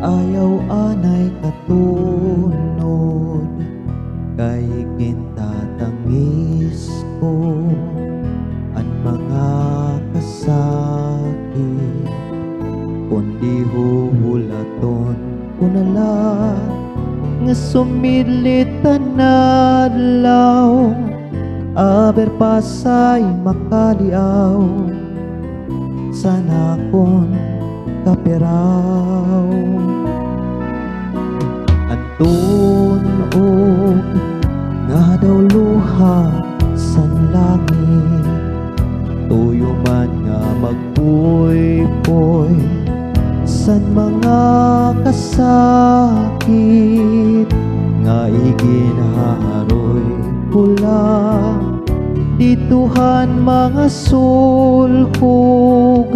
ayaw anay katunod, kay kintatangis ko ang mga kasakit, kundi huhulaton ko na lang nga sumilit tanadlaw, aber pasay makaliaw sana kon kaperaw. Antun og nga daw luha sa langit, tuyo man nga magpuy-puy san mga kasakit, nga iginaharoy pula dituhan mga sulhog,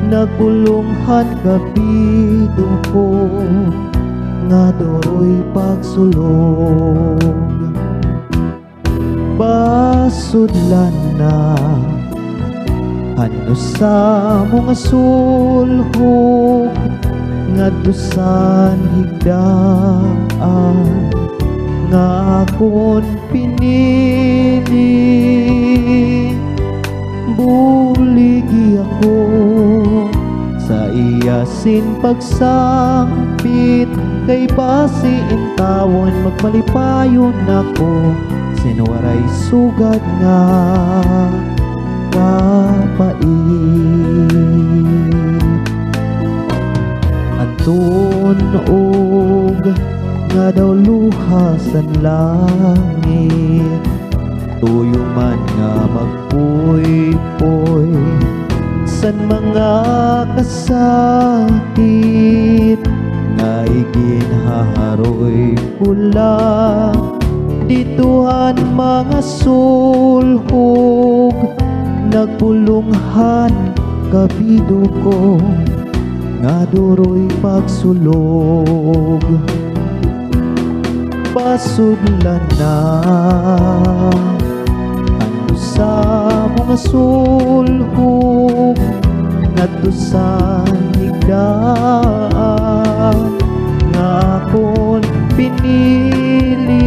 nagpulunghan kapido ko nga doroy pagsulog. Basudlan na ano sa mga sulhog, nga dusan higdaan nga akon pinili. Buligi ako sa iyasin pagsangpit, kay basiin tawon magmalipayon ako, sinuwaray sugad nga kapait. Antun og nga daw luha sa langit, tuyo man nga magpuy-puy san mga kasakit, nga iginhaharoy pula dituhan mga sulhog, nagpulunghan kabido ko nga duroy pagsulog. Pasudlan na ano sa mga sulhog, natusan higdaan nga akon pinili.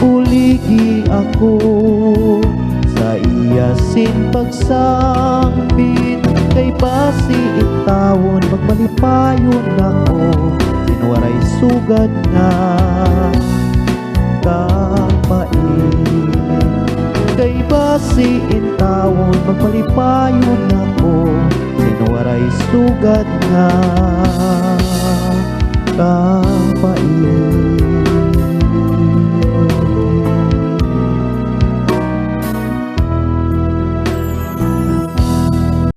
Buligi ako sa iyasin pagsangpit, kay basiin tawon magmalipayon ako, sinuwaray sugad nga kapait. Kay basiin tawon magmalipayon ako, sinuwaray sugad nga kapait.